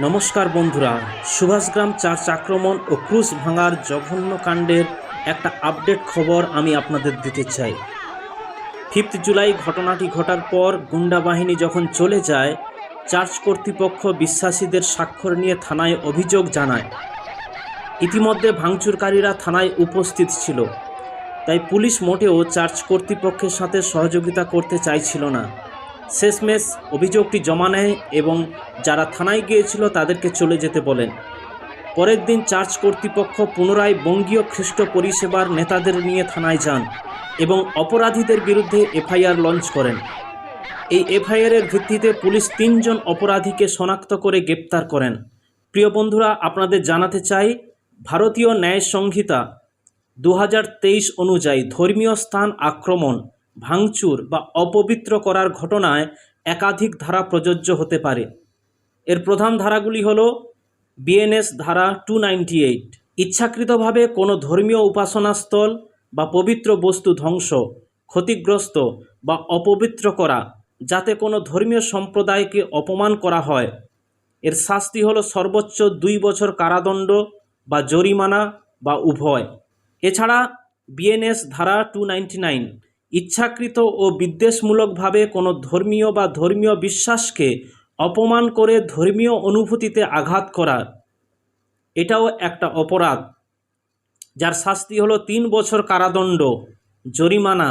নমস্কার বন্ধুরা, সুভাষগ্রাম চার্চ আক্রমণ ও ক্রুশ ভাঙার জঘন্য কাণ্ডের একটা আপডেট খবর আমি আপনাদের দিতে চাই। 5 জুলাই ঘটনাটি ঘটার পর গুন্ডা বাহিনী যখন চলে যায়, চার্চ কর্তৃপক্ষ বিশ্বাসীদের স্বাক্ষর নিয়ে থানায় অভিযোগ জানায়। ইতিমধ্যে ভাঙচুরকারীরা থানায় উপস্থিত ছিল, তাই পুলিশ মোটেও চার্চ কর্তৃপক্ষের সাথে সহযোগিতা করতে চাইছিল না। শেষমেশ অভিযোগটি জমা নেয় এবং যারা থানায় গিয়েছিল তাদেরকে চলে যেতে বলেন। পরের দিন চার্চ কর্তৃপক্ষ পুনরায় বঙ্গীয় খ্রিস্ট পরিষেবার নেতাদের নিয়ে থানায় যান এবং অপরাধীদের বিরুদ্ধে এফআইআর লঞ্চ করেন। এই এফআইআরের ভিত্তিতে পুলিশ 3 জন অপরাধীকে শনাক্ত করে গ্রেপ্তার করেন। প্রিয় বন্ধুরা, আপনাদের জানাতে চাই, ভারতীয় ন্যায় সংহিতা 2023 অনুযায়ী ধর্মীয় স্থান আক্রমণ, ভাঙচুর বা অপবিত্র করার ঘটনায় একাধিক ধারা প্রযোজ্য হতে পারে। এর প্রধান ধারাগুলি হল বিএনএস ধারা 298, ইচ্ছাকৃতভাবে কোনো ধর্মীয় উপাসনাস্থল বা পবিত্র বস্তু ধ্বংস, ক্ষতিগ্রস্ত বা অপবিত্র করা যাতে কোনো ধর্মীয় সম্প্রদায়কে অপমান করা হয়। এর শাস্তি হলো সর্বোচ্চ 2 বছর কারাদণ্ড বা জরিমানা বা উভয়। এছাড়া বিএনএস ধারা 299, ইচ্ছাকৃত ও বিদ্বেষমূলকভাবে কোনো ধর্মীয় বা ধর্মীয় বিশ্বাসকে অপমান করে ধর্মীয় অনুভূতিতে আঘাত করা, এটাও একটা অপরাধ, যার শাস্তি হলো 3 বছর কারাদণ্ড, জরিমানা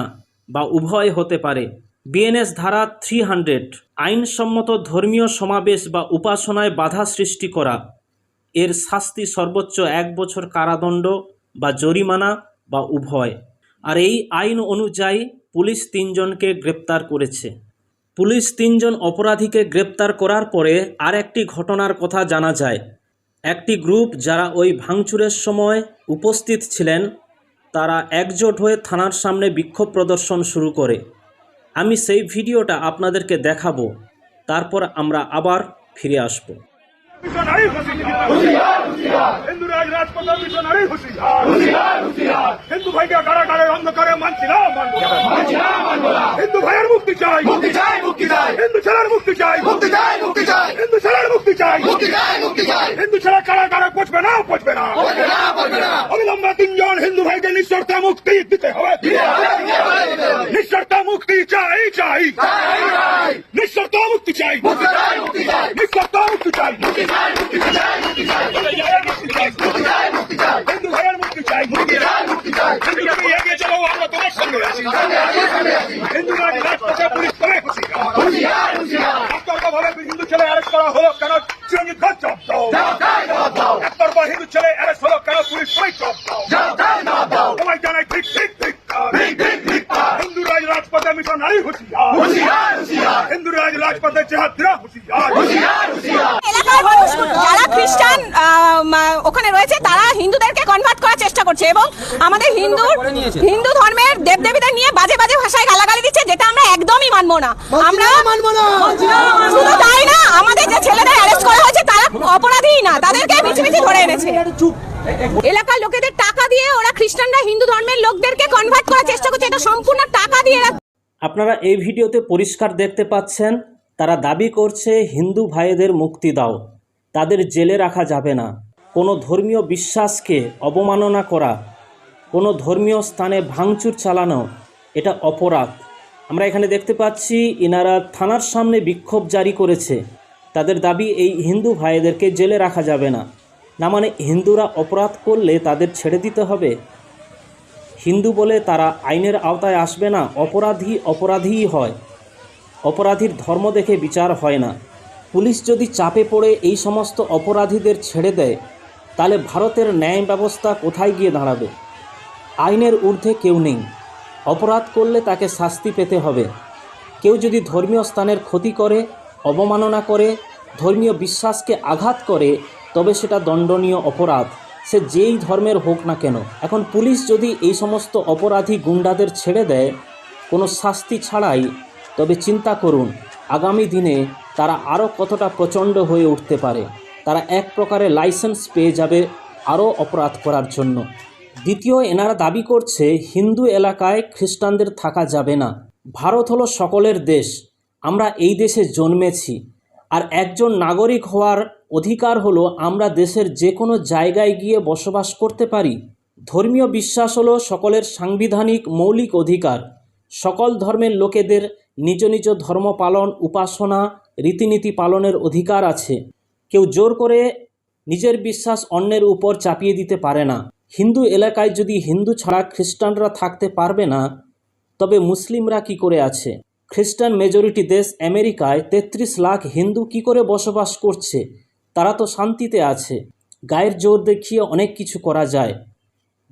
বা উভয় হতে পারে। বিএনএস ধারা 300, আইনসম্মত ধর্মীয় সমাবেশ বা উপাসনায় বাধা সৃষ্টি করা, এর শাস্তি সর্বোচ্চ 1 বছর কারাদণ্ড বা জরিমানা বা উভয়। আর এই আইন অনুযায়ী পুলিশ 3 জনকে গ্রেপ্তার করেছে। পুলিশ 3 জন অপরাধীকে গ্রেপ্তার করার পরে আর একটি ঘটনার কথা জানা যায়। একটি গ্রুপ যারা ওই ভাঙচুরের সময় উপস্থিত ছিলেন, তারা একজোট হয়ে থানার সামনে বিক্ষোভ প্রদর্শন শুরু করে। আমি সেই ভিডিওটা আপনাদেরকে দেখাবো, তারপর আমরা আবার ফিরে আসব। हिंदू राज राजपथ मिशनरी होशियार, हिंदू भाई के कारागारे अंधकारे मानছিনা हिंदू भाइয়ের মুক্তি চাই, হিন্দু ছেলের মুক্তি চাই, হিন্দু ছেলের মুক্তি চাই, হিন্দু ছেলে কারাগারে পচবে না অবিলম্বে 3 জন হিন্দু ভাইকে নিঃশর্ত মুক্তি দিতে হবে। নিঃশর্ত মুক্তি চাই, নিঃশর্ত মুক্তি চাই, নিঃশর্ত মুক্তি চাই, হিন্দু ভাইয়ের মুক্তি চাই, হিন্দু তুমি এগিয়ে চলো, আমরা তোমার সঙ্গে আছি। হিন্দু রাজ রাজপথে পুলিশ করে একতরফাভাবে হিন্দু ছেলে অ্যারেস্ট করা হলো কেন? চিরঞ্জিত ঘোষ জবাব দাও। একতরফা হিন্দু ছেলে অ্যারেস্ট হলো কেন? পুলিশ করে জবাব দাও। সবাই জানাই ঠিক হিন্দু রাজ রাজপথে মিশনারি হুঁশিয়ার, হিন্দু রাজ রাজপথে জেহাদিরা হুঁশিয়ার। যারা খ্রিস্টান ওখানে রয়েছে তারা হিন্দুদেরকে কনভার্ট করার চেষ্টা করছে এবং আমাদের হিন্দু ধর্মের দেবদেবীদের নিয়ে বাজে ভাষায় গালাগালি দিচ্ছে, যেটা আমরা একদমই মানবো না। আমরা শুধু তাই না, আমাদের যে ছেলেদের অ্যারেস্ট করা হয়েছে তারা অপরাধী না, তাদেরকে মিছিমিছি ধরে এনেছে। এলাকার লোকেদের টাকা দিয়ে ওরা খ্রিস্টানরা হিন্দু ধর্মের লোকদেরকে কনভার্ট করার চেষ্টা করছে, এটা সম্পূর্ণ টাকা দিয়ে। আপনারা এই ভিডিওতে পরিষ্কার দেখতে পাচ্ছেন, তারা দাবি করছে হিন্দু ভাইদের মুক্তি দাও, তাদের জেলে রাখা যাবে না। কোনো ধর্মীয় বিশ্বাসকে অবমাননা করা, কোনো ধর্মীয় স্থানে ভাঙচুর চালানো, এটা অপরাধ। আমরা এখানে দেখতে পাচ্ছি ইনারা থানার সামনে বিক্ষোভ জারি করেছে। তাদের দাবি এই হিন্দু ভাইদেরকে জেলে রাখা যাবে না। না মানে হিন্দুরা অপরাধ করলে তাদের ছেড়ে দিতে হবে? হিন্দু বলে তারা আইনের আওতায় আসবে না? অপরাধীই হয়। অপরাধীর ধর্ম দেখে বিচার হয় না। পুলিশ যদি চাপে পড়ে এই সমস্ত অপরাধীদের ছেড়ে দেয়, তাহলে ভারতের ন্যায় ব্যবস্থা কোথায় গিয়ে দাঁড়াবে? আইনের ঊর্ধ্বে কেউ নেই। অপরাধ করলে তাকে শাস্তি পেতে হবে। কেউ যদি ধর্মীয় স্থানের ক্ষতি করে, অবমাননা করে, ধর্মীয় বিশ্বাসকে আঘাত করে, তবে সেটা দণ্ডনীয় অপরাধ, সে যেই ধর্মের হোক না কেন। এখন পুলিশ যদি এই সমস্ত অপরাধী গুন্ডাদের ছেড়ে দেয় কোনো শাস্তি ছাড়াই, তবে চিন্তা করুন আগামী দিনে তারা আরও কতটা প্রচণ্ড হয়ে উঠতে পারে। তারা এক প্রকারে লাইসেন্স পেয়ে যাবে আরও অপরাধ করার জন্য। দ্বিতীয়, এনারা দাবি করছে হিন্দু এলাকায় খ্রিস্টানদের থাকা যাবে না। ভারত হলো সকলের দেশ, আমরা এই দেশে জন্মেছি, আর একজন নাগরিক হওয়ার অধিকার হলো আমরা দেশের যে কোনো জায়গায় গিয়ে বসবাস করতে পারি। ধর্মীয় বিশ্বাস হলো সকলের সাংবিধানিক মৌলিক অধিকার। সকল ধর্মের লোকেদের নিজ নিজ ধর্ম পালন, উপাসনা, রীতিনীতি পালনের অধিকার আছে। কেউ জোর করে নিজের বিশ্বাস অন্যের উপর চাপিয়ে দিতে পারে না। হিন্দু এলাকায় যদি হিন্দু ছাড়া খ্রিস্টানরা থাকতে পারবে না, তবে মুসলিমরা কি করে আছে? খ্রিস্টান মেজরিটি দেশ আমেরিকায় 33 লাখ হিন্দু কি করে বসবাস করছে? তারা তো শান্তিতে আছে। গায়ের জোর দেখিয়ে অনেক কিছু করা যায়।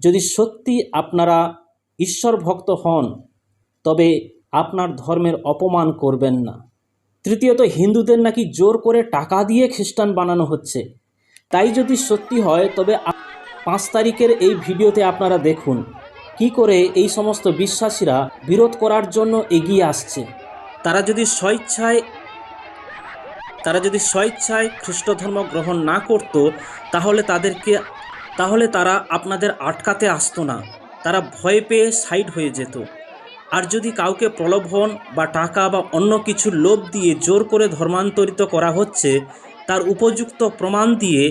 যদি সত্যি আপনারা ঈশ্বর ভক্ত হন, তবে আপনার ধর্মের অপমান করবেন না। তৃতীয়ত, হিন্দুদের নাকি জোর করে টাকা দিয়ে খ্রিস্টান বানানো হচ্ছে। তাই যদি সত্যি হয়, তবে 5 তারিখের এই ভিডিওতে আপনারা দেখুন কি করে এই সমস্ত বিশ্বাসীরা বিরোধ করার জন্য এগিয়ে আসছে। তারা যদি স্বেচ্ছায় খ্রিস্ট ধর্ম গ্রহণ না করত, তাহলে তারা আপনাদের আটকাতে আসতো না। তারা ভয় পেয়ে সাইড হয়ে যেত। আর যদি কাউকে প্রলোভন বা টাকা বা অন্য কিছুর লোভ দিয়ে জোর করে ধর্মান্তরিত করা হচ্ছে, তার উপযুক্ত প্রমাণ দিয়ে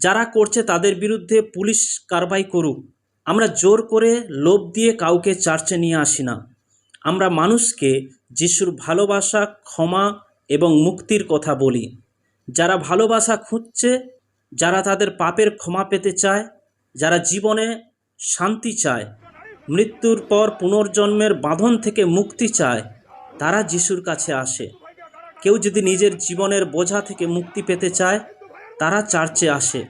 যারা করছে তাদের বিরুদ্ধে পুলিশ কারবাই করুক। আমরা জোর করে লোভ দিয়ে কাউকে চার্চে নিয়ে আসি না। আমরা মানুষকে যিশুর ভালোবাসা, ক্ষমা এবং মুক্তির কথা বলি। যারা ভালোবাসা খুঁজছে, যারা তাদের পাপের ক্ষমা পেতে চায়, যারা জীবনে শান্তি চায়, মৃত্যুর পর পুনর্জন্মের বাঁধন থেকে মুক্তি চায়, তারা যিশুর কাছে আসে। কেউ যদি নিজের জীবনের বোঝা থেকে মুক্তি পেতে চায়, তারা চার্চে আসে।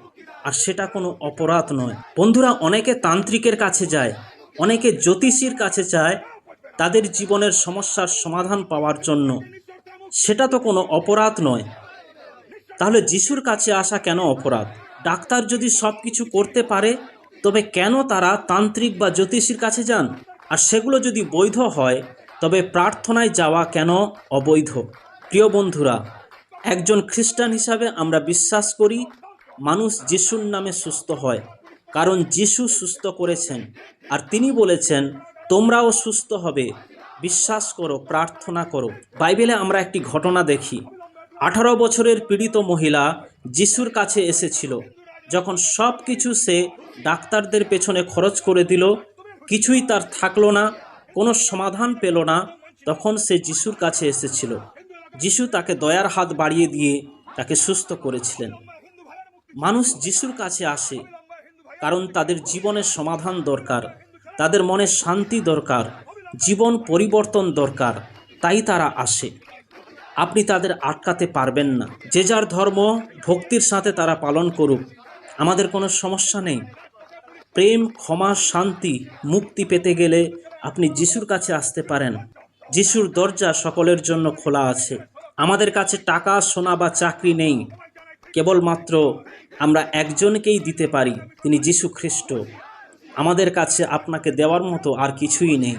আর সেটা কোনো অপরাধ নয়। বন্ধুরা, অনেকে তান্ত্রিকের কাছে যায়, অনেকে জ্যোতিষীর কাছে যায় তাদের জীবনের সমস্যার সমাধান পাওয়ার জন্য। সেটা তো কোনো অপরাধ নয়। তাহলে যিশুর কাছে আসা কেন অপরাধ? ডাক্তার যদি সব কিছু করতে পারে, তবে কেন তারা তান্ত্রিক বা জ্যোতিষীর কাছে যান? আর সেগুলো যদি বৈধ হয়, তবে প্রার্থনায় যাওয়া কেন অবৈধ? প্রিয় বন্ধুরা, একজন খ্রিস্টান হিসাবে আমরা বিশ্বাস করি মানুষ যিশুর নামে সুস্থ হয়, কারণ যিশু সুস্থ করেছেন। আর তিনি বলেছেন তোমরাও সুস্থ হবে, বিশ্বাস করো, প্রার্থনা করো। বাইবেলে আমরা একটি ঘটনা দেখি। 18 বছরের পীড়িত মহিলা যিশুর কাছে এসেছিল। যখন সব কিছু সে ডাক্তারদের পেছনে খরচ করে দিল, কিছুই তার থাকলো না, কোনো সমাধান পেল না, তখন সে যিশুর কাছে এসেছিল। যিশু তাকে দয়ার হাত বাড়িয়ে দিয়ে তাকে সুস্থ করেছিলেন। মানুষ যিশুর কাছে আসে কারণ তাদের জীবনের সমাধান দরকার, তাদের মনে শান্তি দরকার, জীবন পরিবর্তন দরকার, তাই তারা আসে। আপনি তাদের আটকাতে পারবেন না। যে যার ধর্ম ভক্তির সাথে তারা পালন করুক, আমাদের কোনো সমস্যা নেই। প্রেম, ক্ষমা, শান্তি, মুক্তি পেতে গেলে আপনি যিশুর কাছে আসতে পারেন। যিশুর দরজা সকলের জন্য খোলা আছে। আমাদের কাছে টাকা, সোনা বা চাকরি নেই। কেবলমাত্র আমরা একজনকেই দিতে পারি, তিনি যিশু খ্রিস্ট। আমাদের কাছে আপনাকে দেওয়ার মতো আর কিছুই নেই।